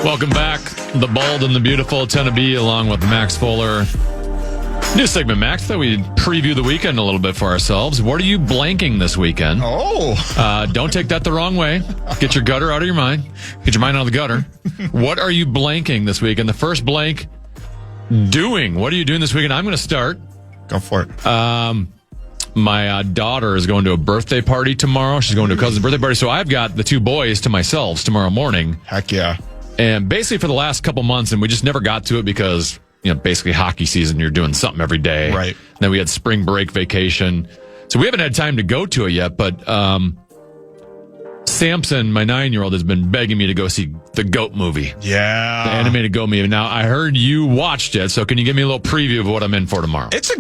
Welcome back. The Bald and the Beautiful, 10 to B, along with Max Fuller. New segment, Max, that we preview the weekend a little bit for ourselves. What are you blanking this weekend? Don't take that the wrong way. Get your gutter out of your mind. Get your mind out of the gutter. What are you blanking this weekend? The first blank, doing. What are you doing this weekend? I'm going to start. Go for it. My daughter is going to a birthday party tomorrow. She's going to a cousin's birthday party. So I've got the two boys to myself tomorrow morning. Heck yeah. And basically for the last couple months, and we just never got to it because, basically hockey season, you're doing something every day. Right. And then we had spring break vacation. So we haven't had time to go to it yet, but Samson, my 9-year-old, has been begging me to go see the GOAT movie. Yeah. The animated GOAT movie. Now, I heard you watched it, so can you give me a little preview of what I'm in for tomorrow? It's a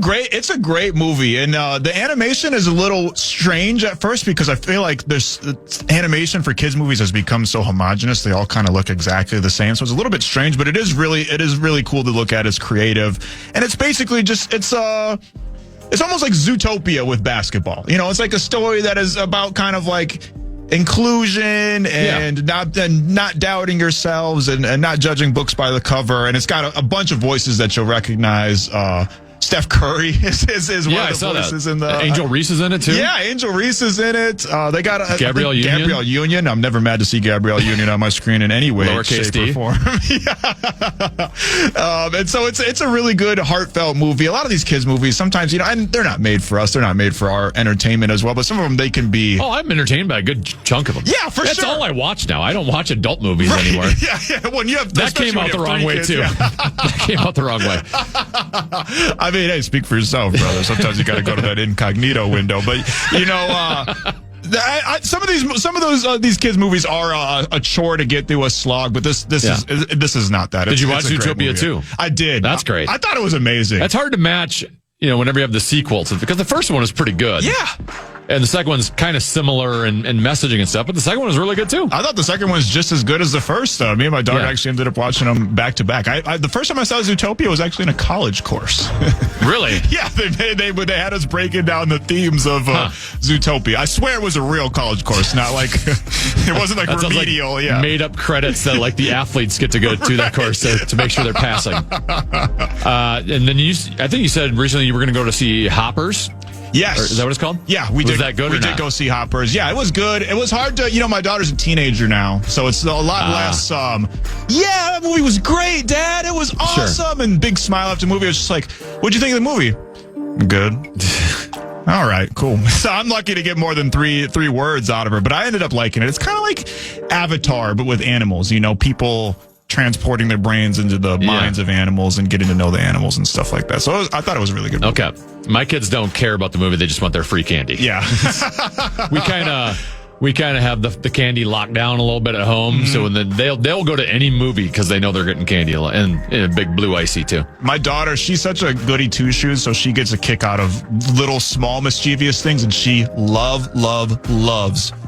great movie, and the animation is a little strange at first because I feel like there's animation for kids movies has become so homogenous. They all kind of look exactly the same, so it's a little bit strange, but it is really cool to look at. It's creative, and it's basically just it's almost like Zootopia with basketball. It's like a story that is about kind of like inclusion and not doubting yourselves and not judging books by the cover. And it's got a bunch of voices that you'll recognize. Steph Curry is one of the voices in the... Angel Reese is in it, too? Yeah, Angel Reese is in it. They got Gabrielle Union. Gabrielle Union. I'm never mad to see Gabrielle Union on my screen in any way, Lowercase shape, or form. And so it's a really good, heartfelt movie. A lot of these kids' movies, sometimes, and they're not made for us. They're not made for our entertainment as well, but some of them, they can be... Oh, I'm entertained by a good chunk of them. Yeah, for sure. That's all I watch now. I don't watch adult movies anymore. Yeah. When you have, that came out the wrong way, too. That came out the wrong way. I mean, hey, speak for yourself, brother. Sometimes you got to go to that incognito window. But some of these kids' movies are a chore to get through, a slog. But this is not that. Did you watch Zootopia too? I did. That's great. I thought it was amazing. That's hard to match. Whenever you have the sequels, because the first one was pretty good. Yeah. And the second one's kind of similar in messaging and stuff, but the second one was really good, too. I thought the second one was just as good as the first. Me and my daughter actually ended up watching them back to back. The first time I saw Zootopia was actually in a college course. Really? Yeah, they had us breaking down the themes of Zootopia. I swear it was a real college course, not like it wasn't like remedial. Like made up credits that like the athletes get to go to that course to make sure they're passing. And then I think you said recently you were going to go to see Hoppers. Yes. Is that what it's called? Yeah, we did. Was that good? We did go see Hoppers. Yeah, it was good. It was hard to, my daughter's a teenager now, so it's a lot less. That movie was great, Dad. It was awesome. Sure. And big smile after the movie. I was just like, what'd you think of the movie? Good. All right, cool. So I'm lucky to get more than three words out of her, but I ended up liking it. It's kind of like Avatar, but with animals. People transporting their brains into the minds of animals and getting to know the animals and stuff like that. So I thought it was a really good movie. Okay. My kids don't care about the movie. They just want their free candy. Yeah. We kind of have the candy locked down a little bit at home. Mm-hmm. So when they'll go to any movie because they know they're getting candy and a big blue icy too. My daughter, she's such a goody two-shoes, so she gets a kick out of little small mischievous things, and she loves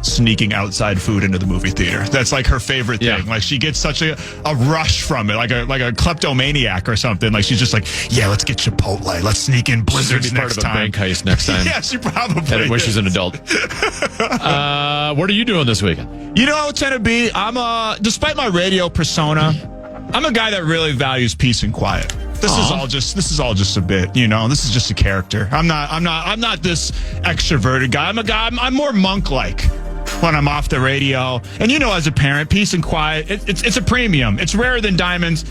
sneaking outside food into the movie theater. That's like her favorite thing. Yeah. Like she gets such a rush from it, like a kleptomaniac or something. Like she's just like, yeah, let's get Chipotle. Let's sneak in Blizzards next time. Part of a bank heist next time. Yeah, she probably when she's an adult. What are you doing this weekend? Tend to be, I'm despite my radio persona, I'm a guy that really values peace and quiet. This is all just a bit, this is just a character. I'm not this extroverted guy. I'm more monk-like when I'm off the radio. And as a parent, peace and quiet, it's a premium. It's rarer than diamonds.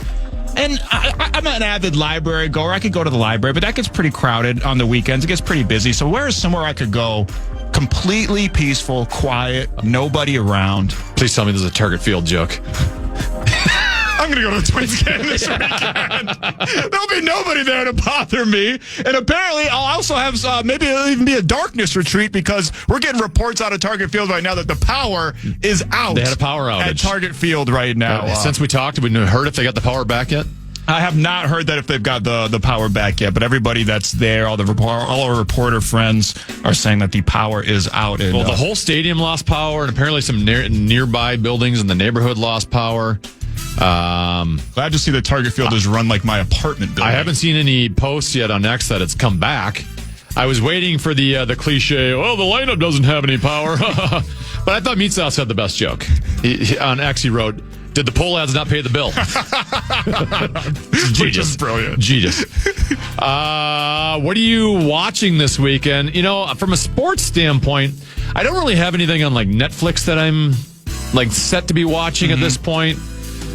And I'm an avid library goer. I could go to the library, but that gets pretty crowded on the weekends. It gets pretty busy. So where is somewhere I could go completely peaceful, quiet, nobody around? Please tell me there's a Target Field joke. I'm going to go to the Twins game this weekend. There'll be nobody there to bother me. And apparently I'll also have maybe it'll even be a darkness retreat because we're getting reports out of Target Field right now that the power is out. They had a power outage at Target Field right now. Since we talked, have we heard if they got the power back yet? I have not heard that if they've got the power back yet, but everybody that's there, all our reporter friends are saying that the power is out. And, the whole stadium lost power, and apparently some nearby buildings in the neighborhood lost power. Glad to see that Target Field is run like my apartment building. I haven't seen any posts yet on X that it's come back. I was waiting for the cliche, the lineup doesn't have any power. But I thought Meat Sauce had the best joke. On X, he wrote, Did the poll ads not pay the bill? Which is brilliant. Jesus. What are you watching this weekend? You know, from a sports standpoint, I don't really have anything on like Netflix that I'm like set to be watching at this point.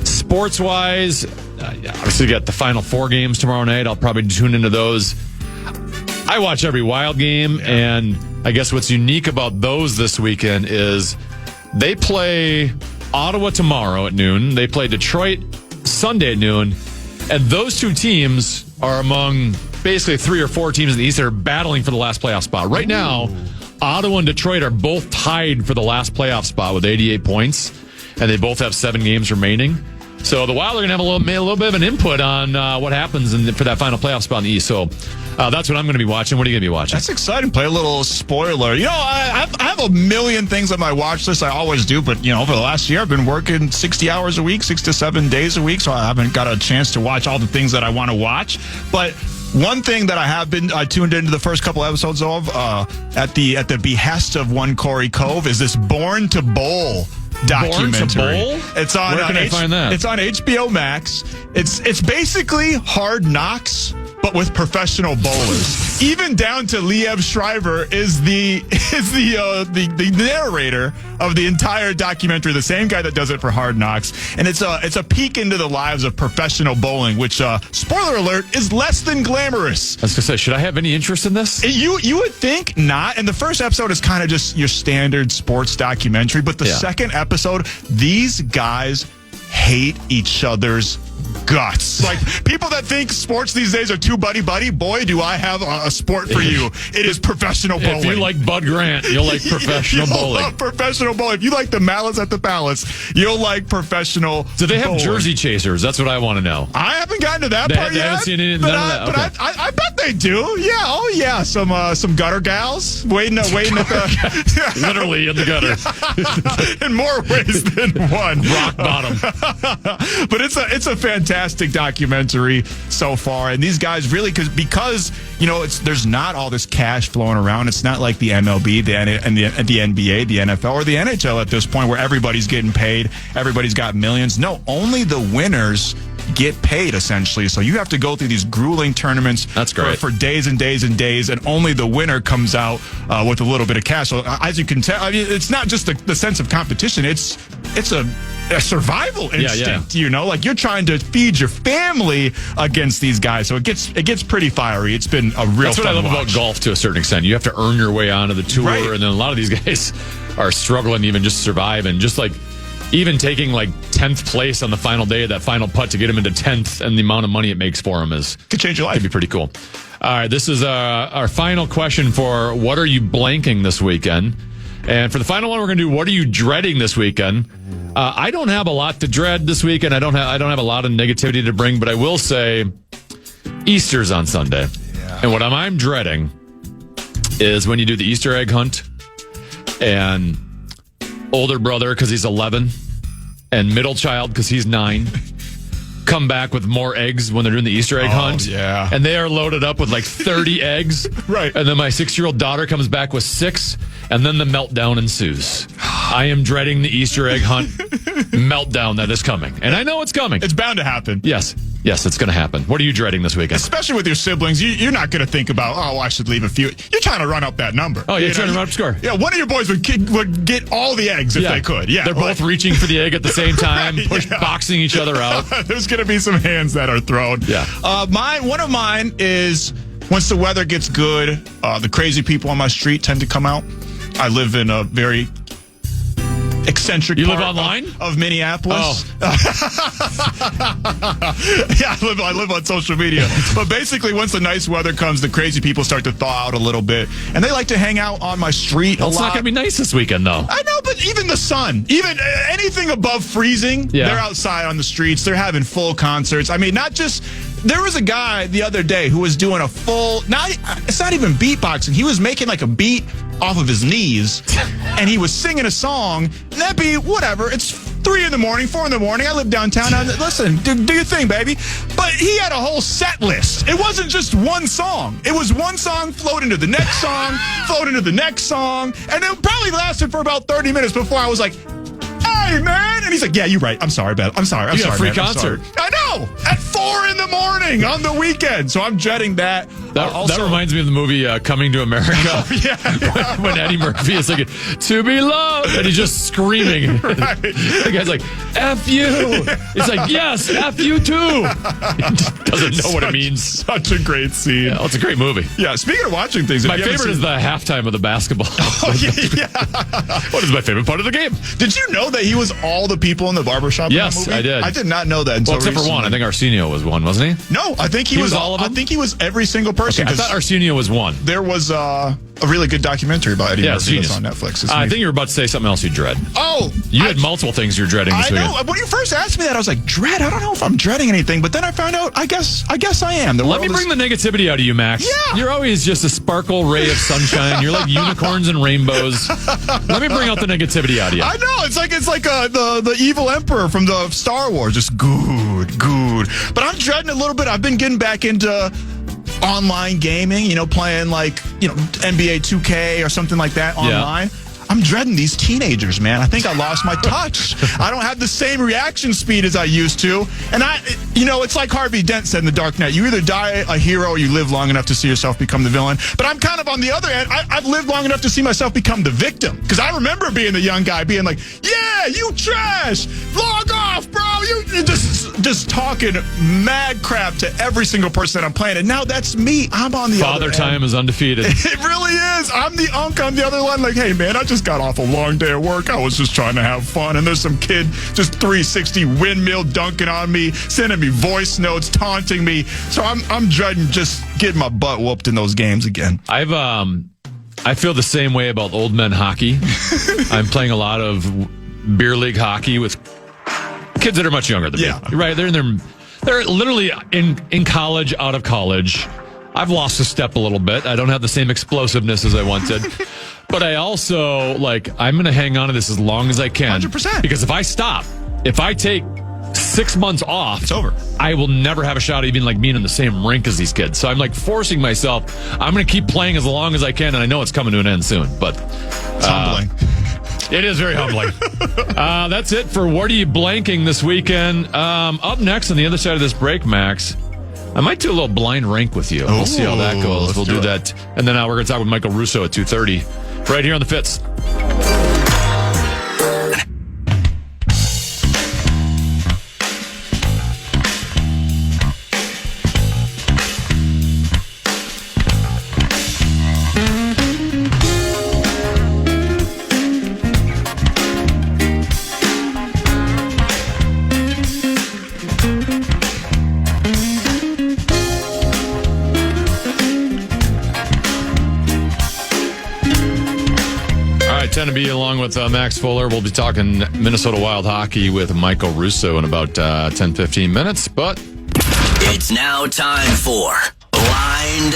Sports wise, obviously got the Final Four games tomorrow night. I'll probably tune into those. I watch every Wild game, and I guess what's unique about those this weekend is they play Ottawa tomorrow at noon. They play Detroit Sunday at noon. And those two teams are among basically 3 or 4 teams in the East that are battling for the last playoff spot. Right now, Ottawa and Detroit are both tied for the last playoff spot with 88 points, and they both have 7 games remaining. So the Wild are going to have a little bit of an input on what happens for that final playoff spot in the East. So that's what I'm going to be watching. What are you going to be watching? That's exciting. Play a little spoiler. You know, I have a million things on my watch list. I always do. But, you know, for the last year, I've been working 60 hours a week, 6 to 7 days a week. So I haven't got a chance to watch all the things that I want to watch. But one thing that I have been tuned into the first couple episodes of at the behest of one Corey Cove is this Born to Bowl documentary. It's on. Where can I find that? It's on HBO Max. It's basically Hard Knocks, but with professional bowlers. Even down to Liev Schreiber is the narrator of the entire documentary, the same guy that does it for Hard Knocks. And it's a peek into the lives of professional bowling, which spoiler alert is less than glamorous. I was gonna say, should I have any interest in this? You would think not. And the first episode is kind of just your standard sports documentary, but the second episode, these guys hate each other's guts. Like, people that think sports these days are too buddy-buddy, boy, do I have a sport for you. It is professional bowling. If you like Bud Grant, you'll like professional bowling. Love professional bowling. If you like the Malice at the Palace, you'll like professional Do they have bowling. Jersey chasers? That's what I want to know. I haven't gotten to that part they yet. haven't seen any, but none of that. Okay. I bet they do. Yeah. Oh, yeah. Some gutter gals waiting at the... Literally in the gutter. In more ways than one. Rock bottom. But it's a fantastic documentary so far, and these guys really because you know there's not all this cash flowing around. It's not like the MLB, the NBA, the NFL, or the NHL at this point where everybody's getting paid, everybody's got millions. No, only the winners get paid essentially. So you have to go through these grueling tournaments. That's great. For days and days and days, and only the winner comes out with a little bit of cash. So as you can tell, I mean, it's not just the sense of competition. It's a survival instinct, you know, like you're trying to feed your family against these guys. So it gets pretty fiery. It's been a real. That's what I love about golf to a certain extent. You have to earn your way onto the tour, right. And then a lot of these guys are struggling even just to survive, and just like even taking like 10th place on the final day of that final putt to get him into 10th, and the amount of money it makes for him could change your life. Could be pretty cool. All right, this is our final question for what are you blanking this weekend? And for the final one, we're going to do what are you dreading this weekend? I don't have a lot to dread this weekend. I don't have a lot of negativity to bring, but I will say Easter's on Sunday. Yeah. And what I'm dreading is when you do the Easter egg hunt and older brother because he's 11 and middle child because he's 9 come back with more eggs when they're doing the Easter egg hunt. Yeah. And they are loaded up with like 30 eggs. Right. And then my 6-year-old daughter comes back with 6, and then the meltdown ensues. I am dreading the Easter egg hunt meltdown that is coming. And I know it's coming. It's bound to happen. Yes, it's going to happen. What are you dreading this weekend? Especially with your siblings, you're not going to think about, I should leave a few. You're trying to run up that number. Oh, you're trying to run up score. Yeah, one of your boys would get all the eggs if they could. Yeah, they're both reaching for the egg at the same time, boxing each other out. There's going to be some hands that are thrown. Yeah. One of mine is once the weather gets good, the crazy people on my street tend to come out. I live in a very eccentric you part live online? of Minneapolis. Oh. Yeah, I live on social media. But basically, once the nice weather comes, the crazy people start to thaw out a little bit. And they like to hang out on my street a lot. It's not going to be nice this weekend, though. I know, but even the sun, even anything above freezing, they're outside on the streets. They're having full concerts. I mean, not just... There was a guy the other day who was doing a full... It's not even beatboxing. He was making like a beat off of his knees, and he was singing a song. And that'd be whatever. It's 3 in the morning, 4 in the morning. I live downtown. Listen, do your thing, baby. But he had a whole set list. It wasn't just one song. It was one song, flowed into the next song, flowed into the next song, and it probably lasted for about 30 minutes before I was like, why, man? And he's like, yeah, you're right. I'm sorry, Ben. I'm sorry. You got a free concert. I know. At 4 in the morning on the weekend. So I'm dreading that. That reminds me of the movie Coming to America. Oh, yeah. when Eddie Murphy is like, to be loved. And he's just screaming. Right. The guy's like, F you. It's like, yes, F you too. He just doesn't know what it means. Such a great scene. Yeah, it's a great movie. Yeah, speaking of watching things. My favorite is the halftime of the basketball. Oh, yeah. What is my favorite part of the game? Did you know that he was all the people in the barbershop Yes, in that movie? I did. I did not know that until except recently. for one. I think Arsenio was one, wasn't he? No, I think he was all of them? I think he was every single person. Okay, I thought Arsenio was one. There was a really good documentary about Eddie Murphy that's on Netflix. I think you were about to say something else you dread. Oh, you had multiple things you're dreading this weekend. I know. When you first asked me that, I was like, dread? I don't know if I'm dreading anything. But then I found out, I guess I am. Let me bring the negativity out of you, Max. Yeah. You're always just a sparkle ray of sunshine. You're like unicorns and rainbows. Let me bring out the negativity out of you. I know. It's like the evil emperor from the Star Wars. Just good. But I'm dreading a little bit. I've been getting back into online gaming, playing like, NBA 2K or something like that online. Yeah. I'm dreading these teenagers, man. I think I lost my touch. I don't have the same reaction speed as I used to. And it's like Harvey Dent said in The Dark Knight. You either die a hero or you live long enough to see yourself become the villain. But I'm kind of on the other end. I've lived long enough to see myself become the victim. Because I remember being the young guy being like, yeah, you trash. Log off, bro. You just talking mad crap to every single person that I'm playing. And now that's me. I'm on the Father other time end. Is undefeated. It really is. I'm the unk on the other line. Like, hey, man, I just got off a long day of work. I was just trying to have fun. And there's some kid just 360 windmill dunking on me, sending me voice notes, taunting me. So I'm dreading just getting my butt whooped in those games again. I feel the same way about old men hockey. I'm playing a lot of beer league hockey with kids that are much younger than me. Right? They're literally in college, out of college. I've lost a step a little bit. I don't have the same explosiveness as I once did. But I also, I'm going to hang on to this as long as I can. 100%. Because if I take 6 months off, it's over. I will never have a shot at even being in the same rink as these kids. So I'm forcing myself. I'm going to keep playing as long as I can, and I know it's coming to an end soon. But it's humbling. It is very humbling. That's it for What Are You Blanking this weekend. Up next on the other side of this break, Max, I might do a little blind rank with you. We'll see how that goes. We'll do that. And then we're going to talk with Michael Russo at 2:30 right here on The Fitz. To be along with Max Fuller. We'll be talking Minnesota Wild hockey with Michael Russo in about 10-15 minutes. But it's now time for Blind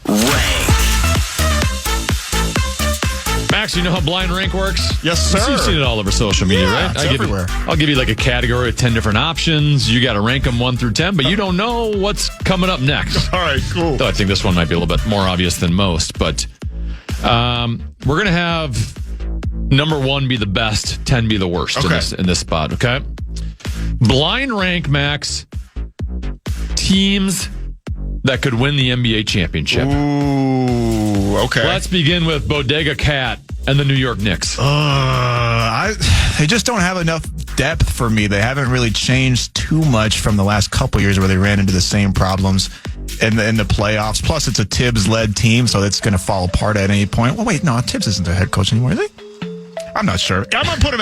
Rank. Max, you know how Blind Rank works? Yes, sir. You've seen it all over social media, right? It's everywhere. I'll give you a category with 10 different options. You got to rank them 1 through 10, but you don't know what's coming up next. All right, cool. Though I think this one might be a little bit more obvious than most, but we're going to have number 1 be the best, 10 be the worst in this spot, okay? Blind rank, Max, teams that could win the NBA championship. Ooh, okay. Let's begin with Bodega Cat and the New York Knicks. They just don't have enough depth for me. They haven't really changed too much from the last couple years where they ran into the same problems in the playoffs. Plus, it's a Tibbs-led team, so it's going to fall apart at any point. Well, wait, no, Tibbs isn't the head coach anymore, is he? I'm not sure. I'm going to put him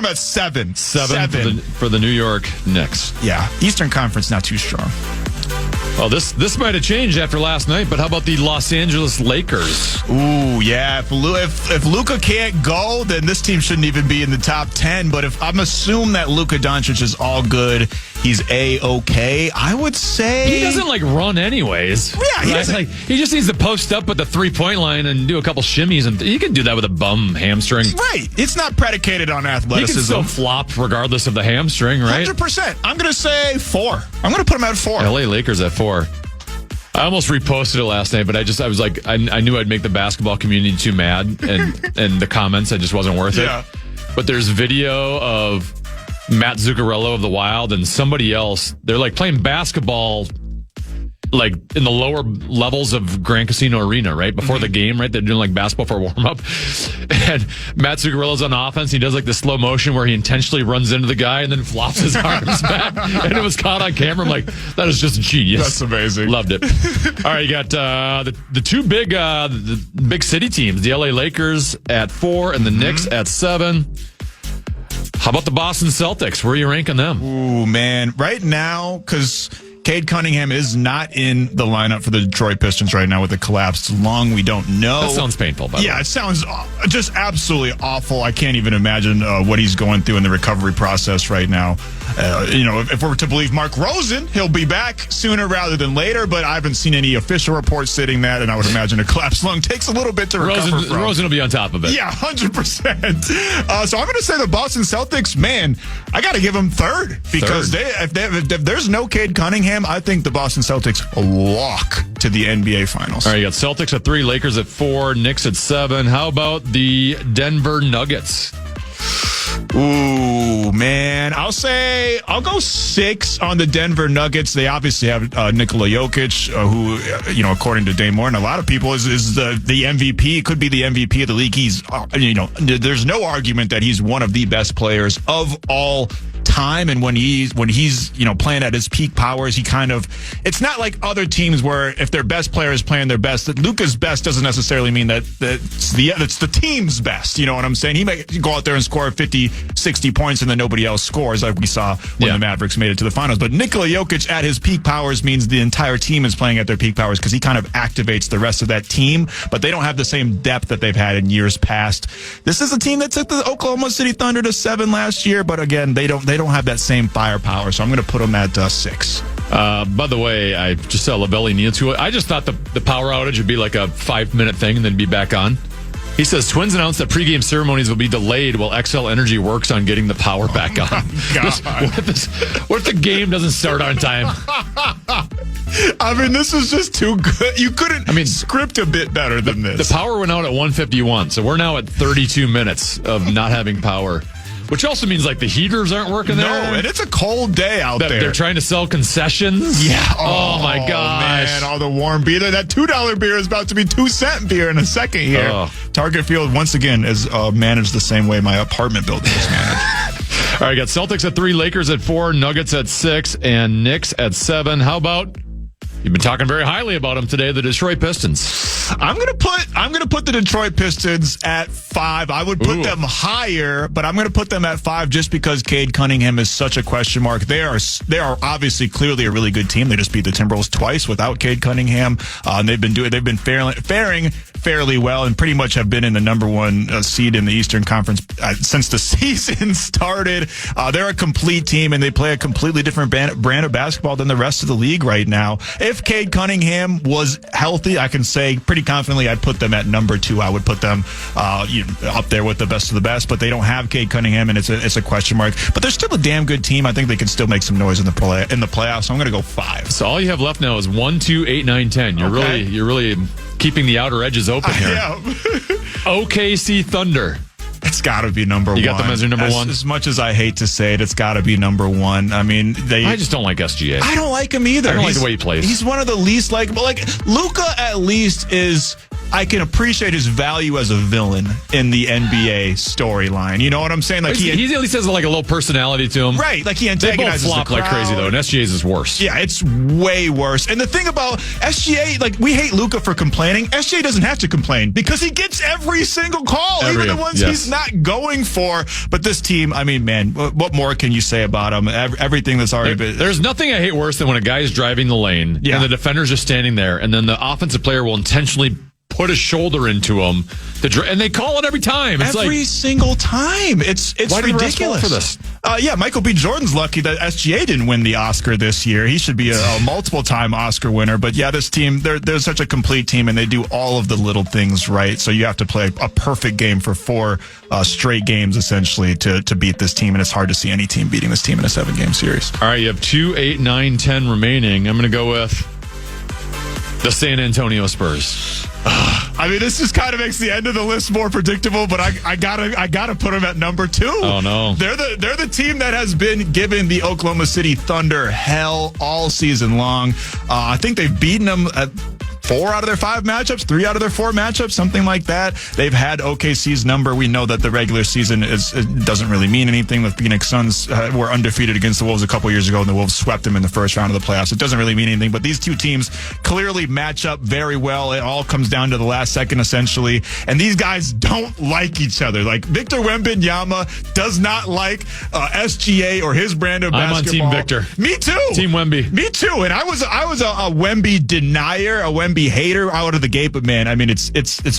at 7. 7 for the New York Knicks. Yeah, Eastern Conference not too strong. Well, this might have changed after last night, but how about the Los Angeles Lakers? Ooh, yeah. If Luka can't go, then this team shouldn't even be in the top 10. But if I'm assuming that Luka Doncic is all good, he's A-okay, I would say... He doesn't, run anyways. Yeah, he doesn't... he just needs to post up at the three-point line and do a couple shimmies, and he can do that with a bum hamstring. Right. It's not predicated on athleticism. He can still flop regardless of the hamstring, right? 100%. I'm going to say 4. I'm going to put him at 4. LA Lakers at 4. I almost reposted it last night, but I was like, I knew I'd make the basketball community too mad, and the comments, it just wasn't worth it. but there's video of Matt Zuccarello of the Wild and somebody else. They're like playing basketball, like in the lower levels of Grand Casino Arena, right? Before the game, right? They're doing like basketball for a warm up. And Matt Zuccarello's on offense. He does like the slow motion where he intentionally runs into the guy and then flops his arms back. And it was caught on camera. I'm like, that is just genius. That's amazing. Loved it. All right, you got the two big the big city teams, the LA Lakers at 4 and the Knicks at 7. How about the Boston Celtics? Where are you ranking them? Ooh, man. Right now, because Cade Cunningham is not in the lineup for the Detroit Pistons right now with the collapsed lung. We don't know. That sounds painful, by the way. Yeah, it sounds just absolutely awful. I can't even imagine what he's going through in the recovery process right now. If we're to believe Mark Rosen, he'll be back sooner rather than later, but I haven't seen any official reports stating that, and I would imagine a collapsed lung takes a little bit to recover from. Rosen will be on top of it. Yeah, 100%. So I'm going to say the Boston Celtics, man, I got to give them third because if there's no Cade Cunningham, I think the Boston Celtics walk to the NBA Finals. All right, you got Celtics at 3, Lakers at 4, Knicks at 7. How about the Denver Nuggets? Ooh, man. I'll go 6 on the Denver Nuggets. They obviously have Nikola Jokic, who, according to Dane and a lot of people, is the MVP, could be the MVP of the league. He's, there's no argument that he's one of the best players of all time. And when he's playing at his peak powers, it's not like other teams where if their best player is playing their best, that Luka's best doesn't necessarily mean that it's the team's best. You know what I'm saying? He might go out there and score 50, 60 points and then nobody else scores, like we saw when the Mavericks made it to the finals. But Nikola Jokic at his peak powers means the entire team is playing at their peak powers because he kind of activates the rest of that team, but they don't have the same depth that they've had in years past. This is a team that took the Oklahoma City Thunder to 7 last year, but again, they don't have that same firepower, so I'm going to put them at 6. By the way, I just saw Labelli kneel to it. I just thought the power outage would be like a 5-minute thing and then be back on. He says Twins announced that pregame ceremonies will be delayed while XL Energy works on getting the power back on. What if the game doesn't start on time? I mean, this is just too good. You couldn't script a bit better than this. The power went out at 1:51, so we're now at 32 minutes of not having power. Which also means like the heaters aren't working there. No, and it's a cold day out there. They're trying to sell concessions. Yeah. Oh my gosh. Man, all the warm beer. That $2 beer is about to be 2-cent beer in a second here. Oh. Target Field, once again, is managed the same way my apartment building is managed. All right, got Celtics at 3, Lakers at 4, Nuggets at 6, and Knicks at 7. How about... You've been talking very highly about them today, the Detroit Pistons. I'm gonna put the Detroit Pistons at 5. I would put them higher, but I'm gonna put them at 5 just because Cade Cunningham is such a question mark. They are obviously clearly a really good team. They just beat the Timberwolves twice without Cade Cunningham. And they've been faring fairly well and pretty much have been in the number 1 seed in the Eastern Conference since the season started. They're a complete team and they play a completely different brand of basketball than the rest of the league right now. If Cade Cunningham was healthy, I can say pretty confidently I'd put them at number 2. I would put them up there with the best of the best, but they don't have Cade Cunningham, and it's a question mark. But they're still a damn good team. I think they can still make some noise in the playoffs. So I'm going to go 5. So all you have left now is 1, 2, 8, 9, 10. You're really keeping the outer edges open here. Yeah. OKC Thunder. It's got to be number 1. You got them as your number 1? As much as I hate to say it, it's got to be number 1. I mean, I just don't like SGA. I don't like him either. I don't like the way he plays. He's one of the least likable. Like, Luka at least is... I can appreciate his value as a villain in the NBA storyline. You know what I'm saying? Like he at least has like a little personality to him. Right. Like he antagonizes They both flop the crowd. like crazy, though, and SGA's is worse. Yeah, it's way worse. And the thing about SGA, like, we hate Luka for complaining. SGA doesn't have to complain because he gets every single call, even the ones he's not going for. But this team, I mean, man, what more can you say about him? Everything that's already been... There's nothing I hate worse than when a guy's driving the lane and the defender's just standing there, and then the offensive player will intentionally put a shoulder into him, and they call it every time. It's every single time. It's why ridiculous for this. Michael B. Jordan's lucky that SGA didn't win the Oscar this year. He should be a multiple-time Oscar winner. But yeah, this team, they're such a complete team, and they do all of the little things right. So you have to play a perfect game for 4 straight games, essentially, to beat this team. And it's hard to see any team beating this team in a 7-game series. All right, you have 2, 8, 9, 10 remaining. I'm going to go with the San Antonio Spurs. I mean, this just kind of makes the end of the list more predictable, but I gotta put them at number 2. Oh no, they're the team that has been giving the Oklahoma City Thunder hell all season long. I think they've beaten them at 4 out of their 5 matchups, 3 out of their 4 matchups, something like that. They've had OKC's number. We know that the regular season doesn't really mean anything. The Phoenix Suns were undefeated against the Wolves a couple years ago, and the Wolves swept them in the first round of the playoffs. It doesn't really mean anything, but these two teams clearly match up very well. It all comes down to the last second, essentially, and these guys don't like each other. Like, Victor Wembanyama does not like SGA or his brand of basketball. I'm on Team Victor. Me too. Team Wemby. Me too. And I was a Wemby denier, a Wemby hater out of the gate, but man, I mean, it's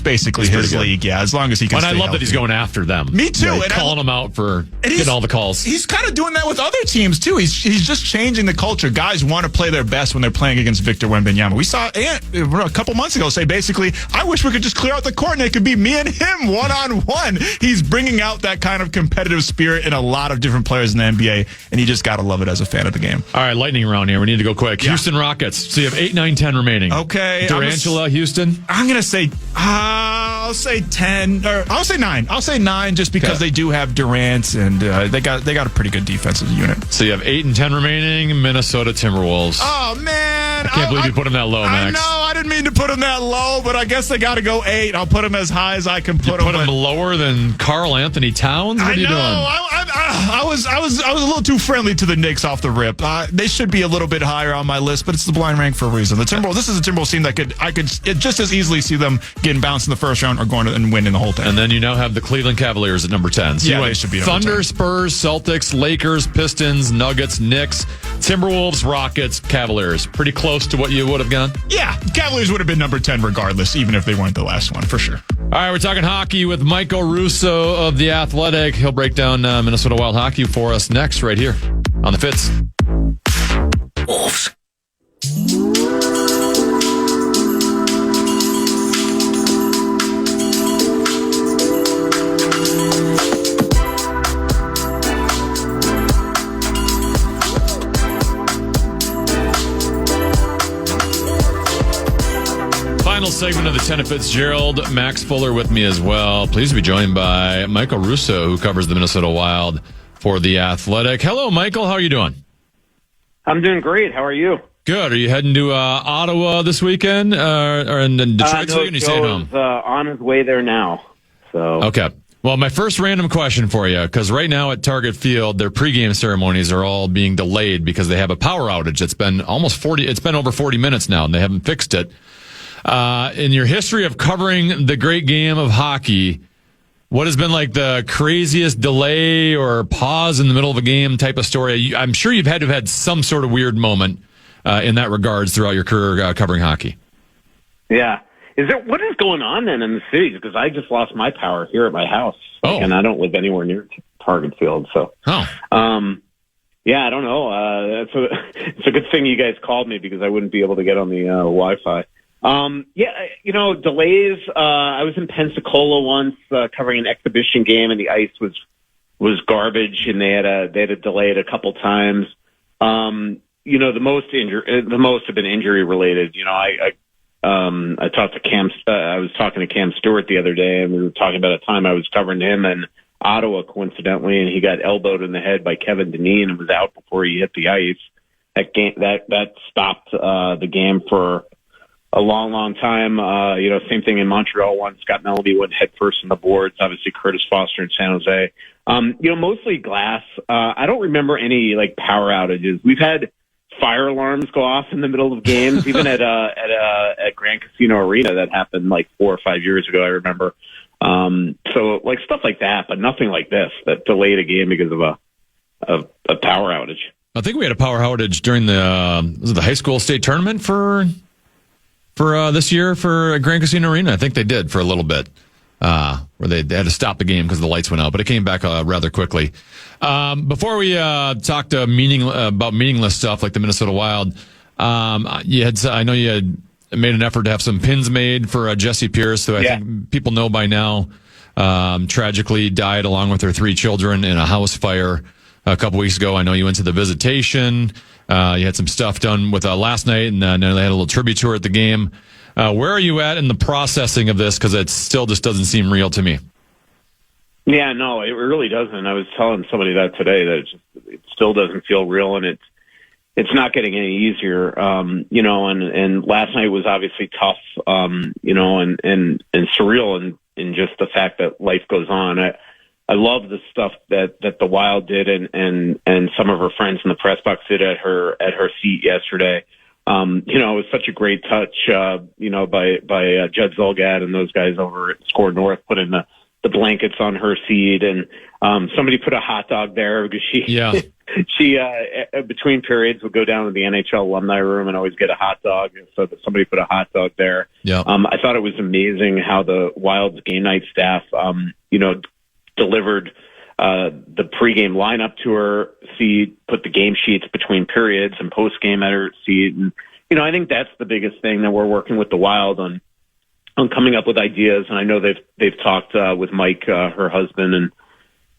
basically his league. Yeah, as long as he can. And I stay love healthy. that he's going after them. Me too. Right, and calling them out for getting all the calls. He's kind of doing that with other teams too. He's just changing the culture. Guys want to play their best when they're playing against Victor Wembanyama. We saw Ant a couple months ago say basically, I wish we could just clear out the court and it could be me and him one-on-one. He's bringing out that kind of competitive spirit in a lot of different players in the NBA, and you just got to love it as a fan of the game. All right, lightning round here. We need to go quick. Yeah. Houston Rockets. So you have 8, 9, 10 remaining. Okay. Durantula, Houston. I'm going to say, I'll say 10, or I'll say 9. I'll say 9 just because they do have Durant, and they got a pretty good defensive unit. So you have 8 and 10 remaining. Minnesota Timberwolves. Oh, man. I can't believe you put them that low, Max. I know. I didn't mean to put them that low, but I guess they got to go 8. I'll put them as high as I can put them. Put them lower than Karl Anthony Towns? What are you doing? I was a little too friendly to the Knicks off the rip. They should be a little bit higher on my list, but it's the blind rank for a reason. The Timberwolves. This is a Timberwolves team that I could just as easily see them getting bounced in the first round or going and winning the whole thing. And then you now have the Cleveland Cavaliers at number 10. So they should be Thunder, Spurs, Celtics, Lakers, Pistons, Nuggets, Knicks, Timberwolves, Rockets, Cavaliers. Pretty close to what you would have gone? Yeah, Cavaliers would have been number 10 regardless, even if they weren't the last one, for sure. All right, we're talking hockey with Michael Russo of The Athletic. He'll break down Minnesota Wild hockey for us next right here on The Fitz. Wolves. Final segment of the 10 of Fitzgerald. Max Fuller with me as well. Pleased to be joined by Michael Russo, who covers the Minnesota Wild for The Athletic. Hello, Michael. How are you doing? I'm doing great. How are you? Good. Are you heading to Ottawa this weekend or in Detroit? No, and you staying home? On his way there now. So okay. Well, my first random question for you, because right now at Target Field, their pregame ceremonies are all being delayed because they have a power outage. It's been over 40 minutes now, and they haven't fixed it. In your history of covering the great game of hockey, what has been like the craziest delay or pause in the middle of a game type of story? I'm sure you've had to have had some sort of weird moment in that regards throughout your career covering hockey. Yeah. What is going on then in the city? Because I just lost my power here at my house. And I don't live anywhere near Target Field. So, yeah, I don't know. It's a good thing you guys called me because I wouldn't be able to get on the Wi-Fi. Delays. I was in Pensacola once covering an exhibition game, and the ice was garbage, and they had to delay it a couple times. The most have been injury related. I talked to Cam. I was talking to Cam Stewart the other day, and we were talking about a time I was covering him in Ottawa, coincidentally, and he got elbowed in the head by Kevin Dane and was out before he hit the ice. That stopped the game for a long time. Same thing in Montreal once. Scott Melody went head first in the boards. Obviously, Curtis Foster in San Jose. Mostly glass. I don't remember any power outages. We've had fire alarms go off in the middle of games, even at Grand Casino Arena. That happened 4 or 5 years ago. I remember. So stuff like that, but nothing like this that delayed a game because of a power outage. I think we had a power outage during the high school state tournament for this year for Grand Casino Arena. I think they did for a little bit, where they had to stop the game because the lights went out, but it came back rather quickly. Before we talked about meaningless stuff like the Minnesota Wild, I know you had made an effort to have some pins made for Jesse Pierce, who I think people know by now, tragically died along with her 3 children in a house fire a couple weeks ago. I know you went to the visitation. You had some stuff done with last night, and they had a little tribute tour at the game. Where are you at in the processing of this? Because it still just doesn't seem real to me. Yeah, no, it really doesn't. I was telling somebody that today that it still doesn't feel real, and it's not getting any easier. And last night was obviously tough, and surreal, and just the fact that life goes on. I love the stuff that the Wild did, and some of her friends in the press box did at her seat yesterday. It was such a great touch, by Judd Zulgad and those guys over at Score North, putting the blankets on her seat, and somebody put a hot dog there because she between periods would go down to the NHL alumni room and always get a hot dog, and so somebody put a hot dog there. Yeah. I thought it was amazing how the Wild's game night staff, delivered the pregame lineup to her seat, put the game sheets between periods and postgame at her seat, and I think that's the biggest thing that we're working with the Wild on coming up with ideas. And I know they've talked with Mike, her husband,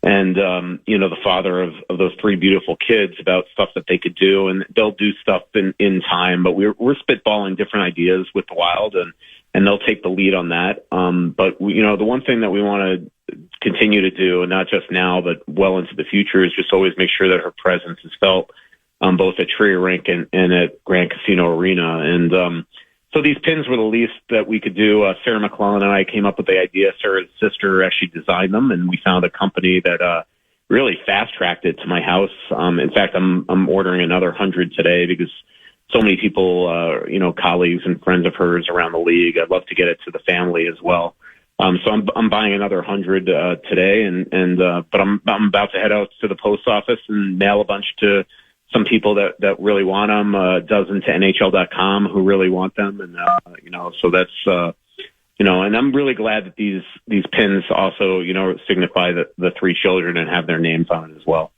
and the father of those three beautiful kids about stuff that they could do, and they'll do stuff in time. But we're spitballing different ideas with the Wild, and they'll take the lead on that. But the one thing that we want to continue to do, and not just now, but well into the future, is just always make sure that her presence is felt both at Trio Rink and at Grand Casino Arena. And so these pins were the least that we could do. Sarah McClellan and I came up with the idea. Sarah's sister actually designed them, and we found a company that really fast-tracked it to my house. In fact, I'm ordering another 100 today because so many people, colleagues and friends of hers around the league. I'd love to get it to the family as well. So I'm buying another 100 today, but I'm about to head out to the post office and mail a bunch to some people that really want them, a dozen to NHL.com who really want them, and so that's and I'm really glad that these pins also signify the three children and have their names on it as well.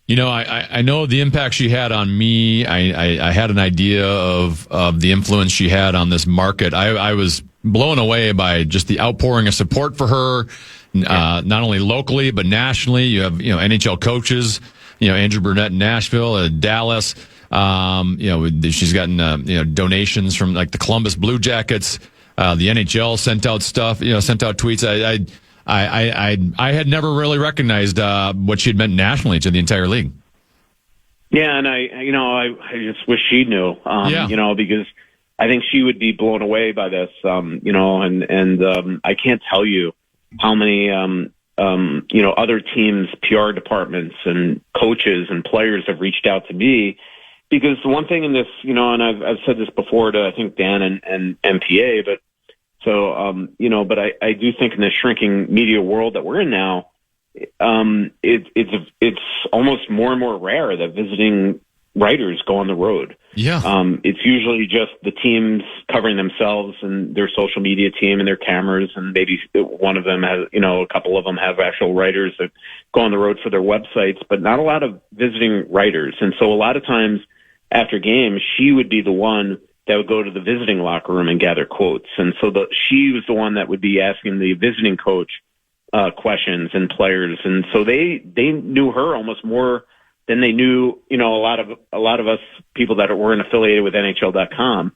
I know the impact she had on me. I had an idea of the influence she had on this market. I was blown away by just the outpouring of support for her, not only locally but nationally. You have NHL coaches, Andrew Burnett in Nashville, Dallas. She's gotten donations from like the Columbus Blue Jackets. The NHL sent out stuff, sent out tweets. I had never really recognized what she had meant nationally to the entire league. Yeah, and I just wish she knew, because I think she would be blown away by this, and I can't tell you how many, other teams' PR departments and coaches and players have reached out to me, because the one thing in this, and I've said this before to, I think, Dan and MPA, but but I do think in the shrinking media world that we're in now, it's almost more and more rare that visiting writers go on the road. Yeah. It's usually just the teams covering themselves and their social media team and their cameras, and maybe one of them has, a couple of them have actual writers that go on the road for their websites, but not a lot of visiting writers. And so a lot of times after games, she would be the one that would go to the visiting locker room and gather quotes. And so she was the one that would be asking the visiting coach questions and players. And so they knew her almost more than they knew, a lot of us people that weren't affiliated with NHL.com.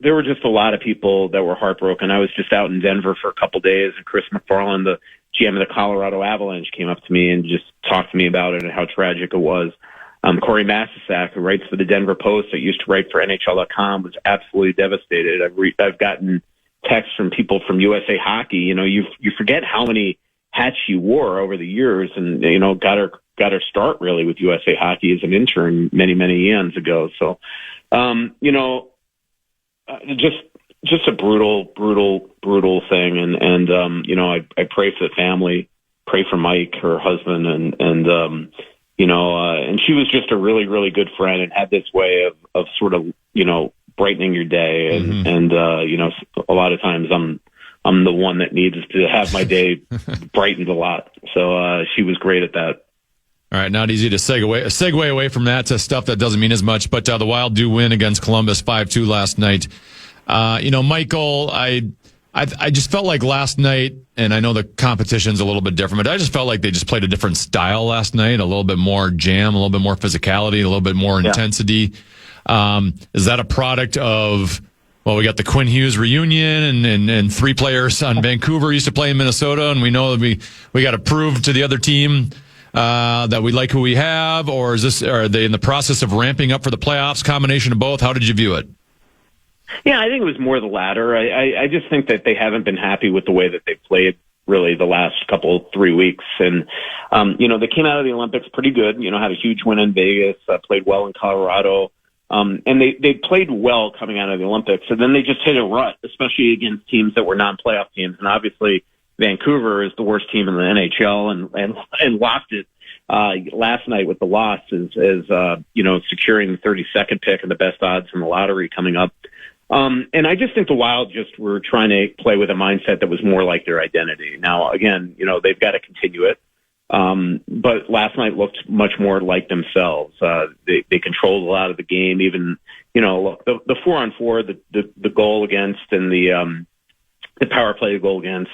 There were just a lot of people that were heartbroken. I was just out in Denver for a couple days, and Chris McFarland, the GM of the Colorado Avalanche, came up to me and just talked to me about it and how tragic it was. Corey Masisak, who writes for the Denver Post, that used to write for NHL.com, was absolutely devastated. I've gotten texts from people from USA Hockey. You forget how many hats she wore over the years, and got her start really with USA Hockey as an intern many eons ago. So, just a brutal thing, and I pray for the family, pray for Mike, her husband, and she was just a really, really good friend and had this way of sort of, brightening your day. And a lot of times I'm the one that needs to have my day brightened a lot. So, she was great at that. All right. Not easy to segue away from that to stuff that doesn't mean as much, but the Wild do win against Columbus 5-2 last night. Michael, I I just felt like last night, and I know the competition's a little bit different, but I just felt like they just played a different style last night, a little bit more jam, a little bit more physicality, a little bit more intensity. Is that a product of, well, we got the Quinn Hughes reunion and 3 players on Vancouver used to play in Minnesota, and we know that we got to prove to the other team that we like who we have, or are they in the process of ramping up for the playoffs? Combination of both? How did you view it? Yeah, I think it was more the latter. I just think that they haven't been happy with the way that they played really the last 3 weeks. And, they came out of the Olympics pretty good, had a huge win in Vegas, played well in Colorado. And they played well coming out of the Olympics. And then they just hit a rut, especially against teams that were non-playoff teams. And obviously Vancouver is the worst team in the NHL and lost it last night with the loss as securing the 32nd pick and the best odds in the lottery coming up. And I just think the Wild just were trying to play with a mindset that was more like their identity. Now, again, they've got to continue it. But last night looked much more like themselves. They controlled a lot of the game, even, look, the 4-on-4, the goal against and the power play goal against,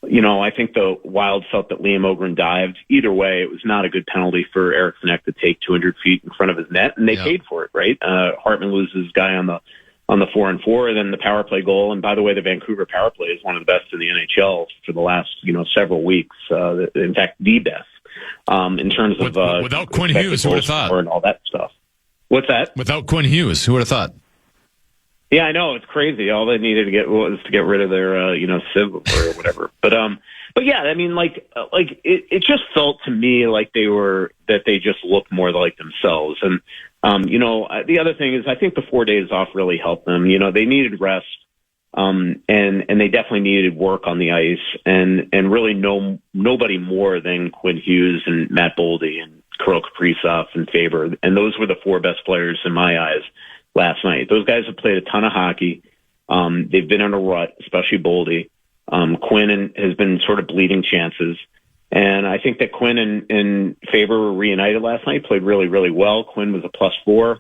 I think the Wild felt that Liam Ogren dived. Either way, it was not a good penalty for Eric Sinek to take 200 feet in front of his net, and they paid for it, right? Hartman loses his guy on the 4-on-4, and then the power play goal. And by the way, the Vancouver power play is one of the best in the NHL for the last, several weeks. In fact, the best, in terms of, without Quinn Hughes, who would have thought? And all that stuff. What's that? Without Quinn Hughes, who would have thought? Yeah, I know, it's crazy. All they needed was to get rid of their, Civ or whatever. But yeah, I mean, it just felt to me like they just looked more like themselves. And, the other thing is I think the 4 days off really helped them. They needed rest, and they definitely needed work on the ice, and really nobody more than Quinn Hughes and Matt Boldy and Kirill Kaprizov and Faber. And those were the 4 best players in my eyes last night. Those guys have played a ton of hockey. They've been in a rut, especially Boldy. Quinn has been sort of bleeding chances. And I think that Quinn and Faber were reunited last night, played really, really well. Quinn was a +4,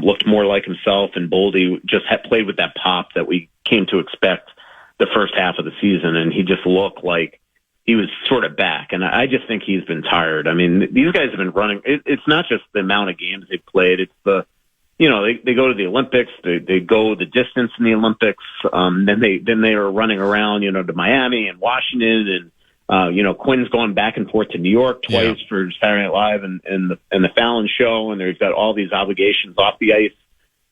looked more like himself, and Boldy just had played with that pop that we came to expect the first half of the season. And he just looked like he was sort of back. And I just think he's been tired. I mean, these guys have been running. It's not just the amount of games they've played. It's they go to the Olympics, they go the distance in the Olympics. Then they are running around, to Miami and Washington, and Quinn's going back and forth to New York twice for Saturday Night Live and the Fallon show, and they've got all these obligations off the ice.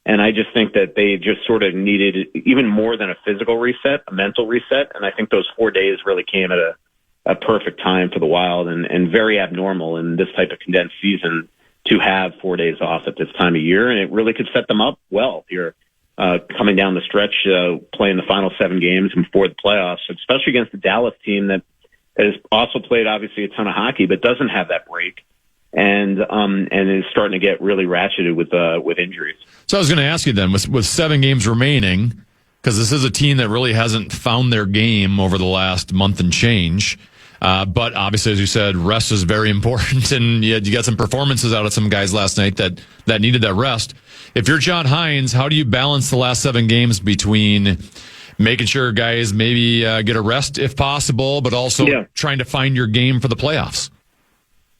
And I just think that they just sort of needed even more than a physical reset, a mental reset. And I think those 4 days really came at a perfect time for the Wild, and very abnormal in this type of condensed season to have 4 days off at this time of year. And it really could set them up well here, coming down the stretch, playing the final 7 games before the playoffs, especially against the Dallas team that has also played obviously a ton of hockey, but doesn't have that break, and is starting to get really ratcheted with injuries. So I was going to ask you then, with 7 games remaining, because this is a team that really hasn't found their game over the last month and change. But obviously, as you said, rest is very important, and you got some performances out of some guys last night that needed that rest. If you're John Hines, how do you balance the last 7 games between making sure guys maybe get a rest if possible, but also trying to find your game for the playoffs?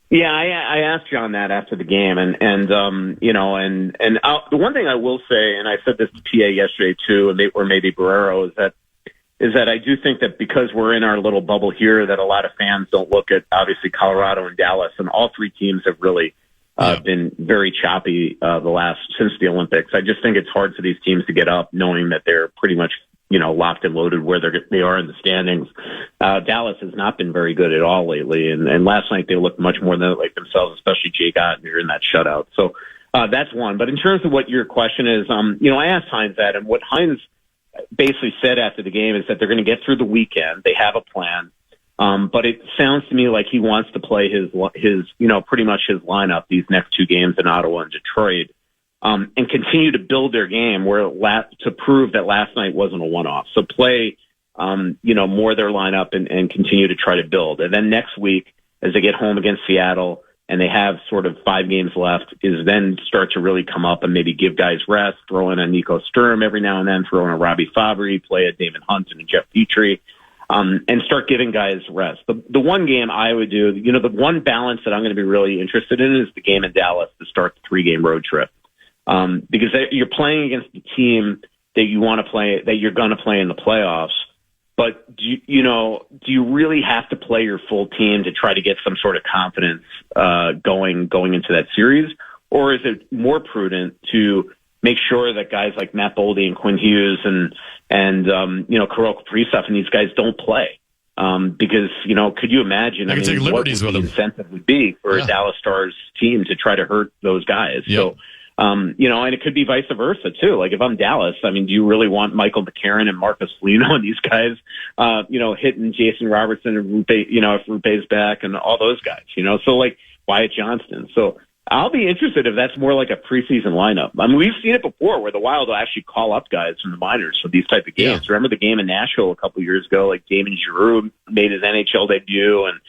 Yeah, I asked John that after the game, and the one thing I will say, and I said this to PA yesterday too, or maybe Barrero, is that I do think that because we're in our little bubble here, that a lot of fans don't look at obviously Colorado and Dallas, and all 3 teams have really been very choppy since the Olympics. I just think it's hard for these teams to get up knowing that they're pretty much locked and loaded where they are in the standings. Dallas has not been very good at all lately, and last night they looked much more like themselves, especially Jake Oettinger in that shutout. So that's one. But in terms of what your question is, I asked Hines that, and what Hines basically said after the game is that they're going to get through the weekend. They have a plan. But it sounds to me like he wants to play his pretty much his lineup these next 2 games in Ottawa and Detroit, and continue to build their game to prove that last night wasn't a one-off. So play, more their lineup and continue to try to build. And then next week, as they get home against Seattle and they have sort of 5 games left, is then start to really come up and maybe give guys rest, throw in a Nico Sturm every now and then, throw in a Robbie Fabry, play a Damon Hunt and a Jeff Petrie, and start giving guys rest. The one game I would do, the one balance that I'm going to be really interested in is the game in Dallas to start the 3-game road trip. Because you're playing against the team that you want to play, that you're going to play in the playoffs. But do you really have to play your full team to try to get some sort of confidence going into that series, or is it more prudent to make sure that guys like Matt Boldy and Quinn Hughes and Kirill Kaprizov and these guys don't play? Because could you imagine? Take what liberties would with the them. incentive would be for a Dallas Stars team to try to hurt those guys? Yep. So. And it could be vice versa too. Like if I'm Dallas, do you really want Michael McCarron and Marcus Foligno and these guys, hitting Jason Robertson and Rupe, if Rupe's back and all those guys, so like Wyatt Johnston. So I'll be interested if that's more like a preseason lineup. We've seen it before where the Wild will actually call up guys from the minors for these type of games. Yeah. Remember the game in Nashville a couple of years ago, like Damon Giroux made his NHL debut and,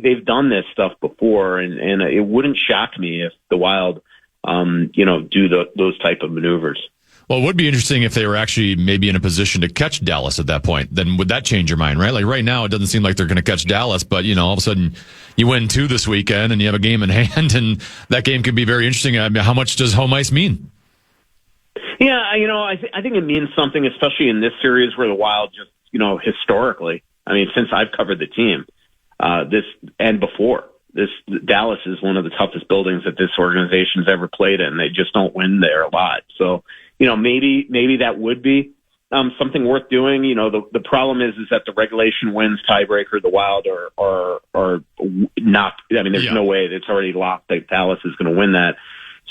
they've done this stuff before and it wouldn't shock me if the Wild, do those type of maneuvers. Well, it would be interesting if they were actually maybe in a position to catch Dallas at that point. Then would that change your mind, right? Like right now, it doesn't seem like they're going to catch Dallas, but all of a sudden you win 2 this weekend and you have a game in hand, and that game could be very interesting. How much does home ice mean? Yeah, I think it means something, especially in this series where the Wild just, historically, since I've covered the team, this and before. Dallas is one of the toughest buildings that this organization's ever played in. They just don't win there a lot. So, maybe that would be something worth doing. The problem is that the regulation wins tiebreaker, the Wild are not. There's no way it's already locked that Dallas is going to win that.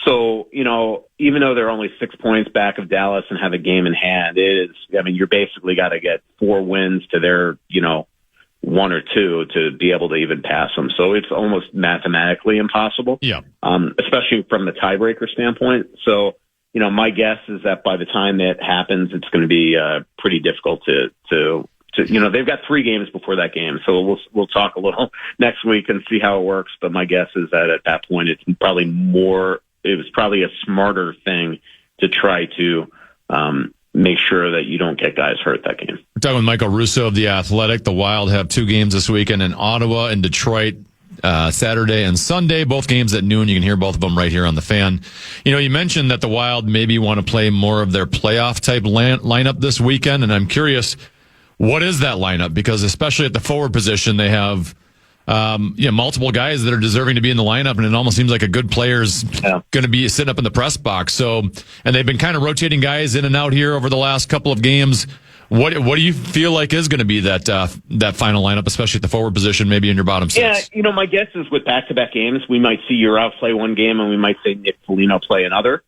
So, even though they're only 6 points back of Dallas and have a game in hand, you're basically got to get 4 wins to their, 1 or 2 to be able to even pass them. So it's almost mathematically impossible. Yeah. Especially from the tiebreaker standpoint. So, my guess is that by the time that happens, it's going to be pretty difficult to they've got 3 games before that game. So we'll talk a little next week and see how it works. But my guess is that at that point, it was probably a smarter thing to try to, make sure that you don't get guys hurt that game. We're talking with Michael Russo of The Athletic. The Wild have 2 games this weekend in Ottawa and Detroit, Saturday and Sunday, both games at noon. You can hear both of them right here on the Fan. You mentioned that the Wild maybe want to play more of their playoff type lineup this weekend, and I'm curious, what is that lineup? Because especially at the forward position, they have multiple guys that are deserving to be in the lineup, and it almost seems like a good player's going to be sitting up in the press box. So, and they've been kind of rotating guys in and out here over the last couple of games. What do you feel like is going to be that final lineup, especially at the forward position, maybe in your bottom 6? Yeah, my guess is with back-to-back games, we might see Urov play one game, and we might see Nick Foligno play another.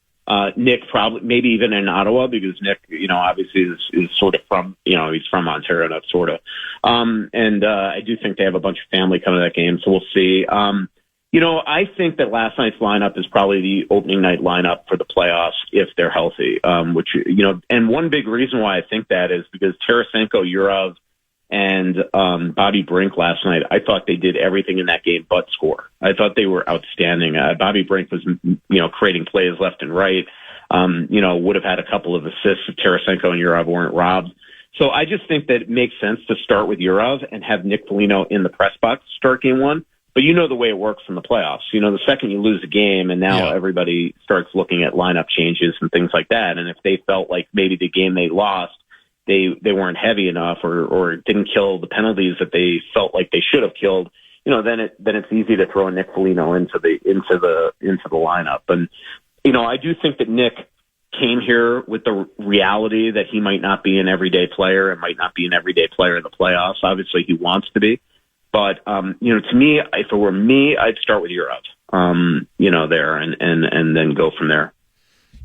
Nick probably, maybe even in Ottawa, because Nick, obviously is sort of from, he's from Ontario, not sort of. And I do think they have a bunch of family coming to that game, so we'll see. I think that last night's lineup is probably the opening night lineup for the playoffs if they're healthy, and one big reason why I think that is because Tarasenko, Urov, and Bobby Brink last night, I thought they did everything in that game but score. I thought they were outstanding. Bobby Brink was, creating plays left and right. Would have had a couple of assists if Tarasenko and Urov weren't robbed. So I just think that it makes sense to start with Urov and have Nick Foligno in the press box to start game 1. But the way it works in the playoffs. The second you lose a game and now everybody starts looking at lineup changes and things like that. And if they felt like maybe the game they lost, they weren't heavy enough or didn't kill the penalties that they felt like they should have killed, then it's easy to throw Nick Foligno into the lineup. And I do think that Nick came here with the reality that he might not be an everyday player and might not be an everyday player in the playoffs. Obviously, he wants to be. But, to me, if it were me, I'd start with Urov, there and then go from there.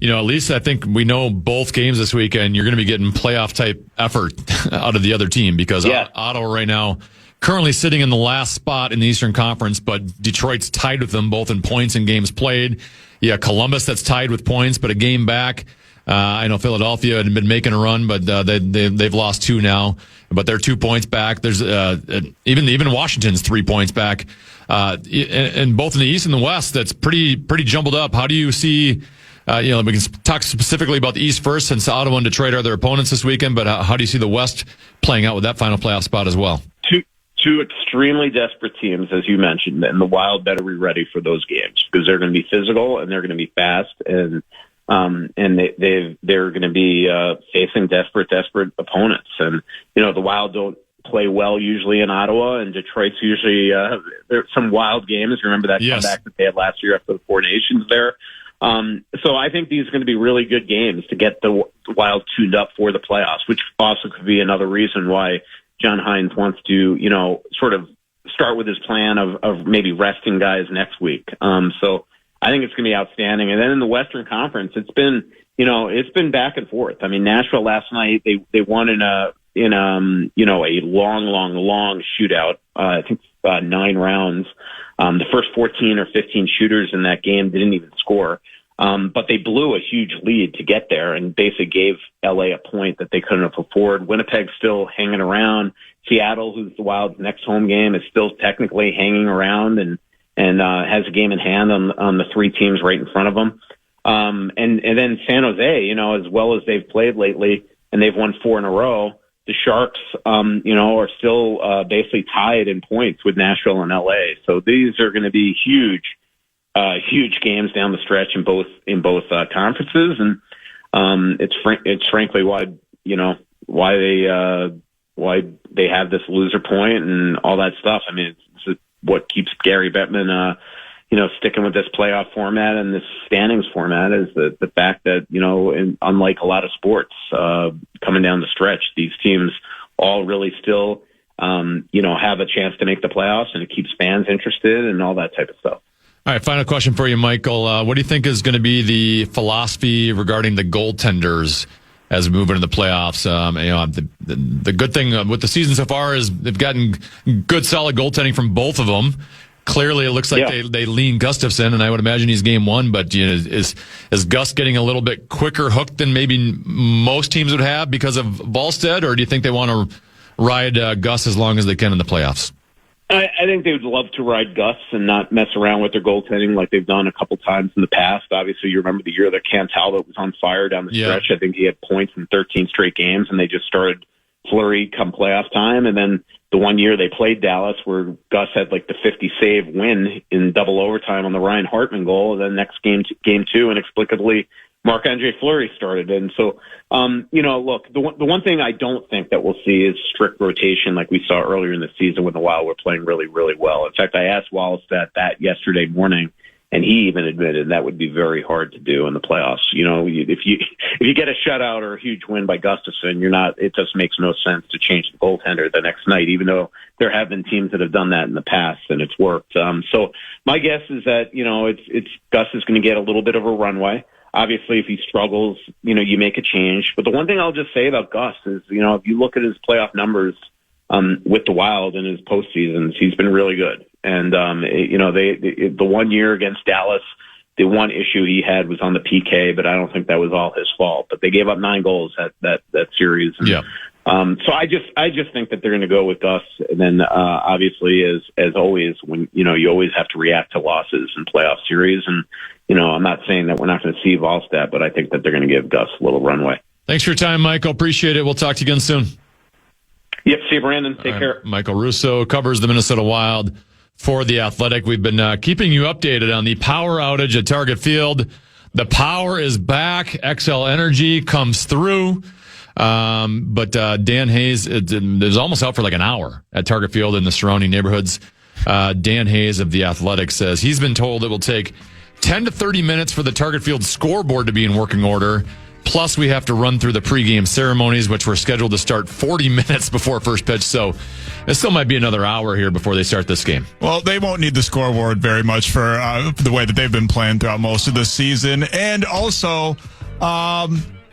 At least I think we know both games this weekend, you're going to be getting playoff type effort out of the other team because Ottawa right now currently sitting in the last spot in the Eastern Conference, but Detroit's tied with them both in points and games played. Yeah, Columbus that's tied with points, but a game back. I know Philadelphia had been making a run, but they've lost 2 now. But they're 2 points back. There's even Washington's 3 points back. And both in the East and the West, that's pretty jumbled up. How do you see? We can talk specifically about the East first, since Ottawa and Detroit are their opponents this weekend. But how do you see the West playing out with that final playoff spot as well? Two extremely desperate teams, as you mentioned, and the Wild better be ready for those games because they're going to be physical and they're going to be fast, and they're going to be facing desperate opponents. And the Wild don't play well usually in Ottawa, and Detroit's usually there's some wild games. Remember that comeback that they had last year after the Four Nations there. So I think these are going to be really good games to get the Wild tuned up for the playoffs, which also could be another reason why John Hines wants to, sort of start with his plan of maybe resting guys next week. So I think it's going to be outstanding. And then in the Western Conference, it's been back and forth. I mean, Nashville last night, they won in a long shootout. I think 9 rounds. The first 14 or 15 shooters in that game didn't even score. But they blew a huge lead to get there and basically gave LA a point that they couldn't afford. Winnipeg's still hanging around. Seattle, who's the Wild's next home game, is still technically hanging around and has a game in hand on the 3 teams right in front of them. And then San Jose, as well as they've played lately, and they've won 4 in a row, the Sharks, are still basically tied in points with Nashville and LA. So these are going to be huge games down the stretch in both conferences, and it's frankly why they have this loser point and all that stuff. I mean, it's what keeps Gary Bettman sticking with this playoff format and this standings format is the fact that unlike a lot of sports coming down the stretch, these teams all really still have a chance to make the playoffs, and it keeps fans interested and all that type of stuff. All right, final question for you, Michael. What do you think is going to be the philosophy regarding the goaltenders as we move into the playoffs? The good thing with the season so far is they've gotten good, solid goaltending from both of them. Clearly, it looks like they lean Gustafsson, and I would imagine he's game 1. But is Gus getting a little bit quicker hooked than maybe most teams would have because of Wallstedt, or do you think they want to ride Gus as long as they can in the playoffs? I think they would love to ride Gus and not mess around with their goaltending like they've done a couple times in the past. Obviously, you remember the year that Cam Talbot was on fire down the stretch. I think he had points in 13 straight games, and they just started flurry come playoff time. And then the one year they played Dallas where Gus had like the 50-save win in double overtime on the Ryan Hartman goal. And then next game 2, inexplicably, Marc-Andre Fleury started. And so, look, the one thing I don't think that we'll see is strict rotation like we saw earlier in the season when the Wild were playing really, really well. In fact, I asked Wallstedt that yesterday morning, and he even admitted that would be very hard to do in the playoffs. If you get a shutout or a huge win by Gustafsson, it just makes no sense to change the goaltender the next night, even though there have been teams that have done that in the past and it's worked. So my guess is that, it's Gus is going to get a little bit of a runway. Obviously, if he struggles, you make a change. But the one thing I'll just say about Gus is, if you look at his playoff numbers with the Wild in his postseasons, he's been really good. And, the 1 year against Dallas, the one issue he had was on the PK, but I don't think that was all his fault. But they gave up 9 goals that series. And, so I just think that they're going to go with Gus. And then, obviously, as always, when, you always have to react to losses in playoff series. And, I'm not saying that we're not going to see Wallstedt, but I think that they're going to give Gus a little runway. Thanks for your time, Michael. Appreciate it. We'll talk to you again soon. Yep. See you, Brandon. Take care. Michael Russo covers the Minnesota Wild for The Athletic. We've been keeping you updated on the power outage at Target Field. The power is back. XL Energy comes through. But Dan Hayes is almost out for like an hour at Target Field and the surrounding neighborhoods. Dan Hayes of The Athletic says he's been told it will take 10 to 30 minutes for the Target Field scoreboard to be in working order. Plus, we have to run through the pregame ceremonies, which were scheduled to start 40 minutes before first pitch. So it still might be another hour here before they start this game. Well, they won't need the scoreboard very much for the way that they've been playing throughout most of the season. And also,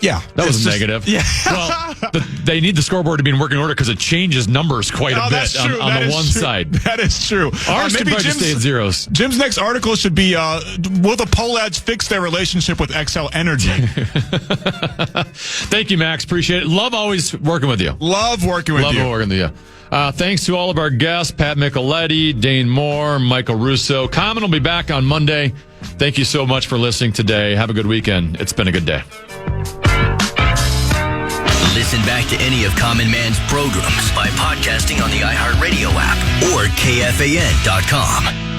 Yeah. That was negative. Yeah. Well, they need the scoreboard to be in working order because it changes numbers quite a bit on the one side. That is true. Ours could probably stay at zeros. Jim's next article should be, will the Polads fix their relationship with XL Energy? Thank you, Max. Appreciate it. Love always working with you. Love working with you. Love working with you. Thanks to all of our guests, Pat Micheletti, Dane Moore, Michael Russo. Common will be back on Monday. Thank you so much for listening today. Have a good weekend. It's been a good day. Listen back to any of Common Man's programs by podcasting on the iHeartRadio app or KFAN.com.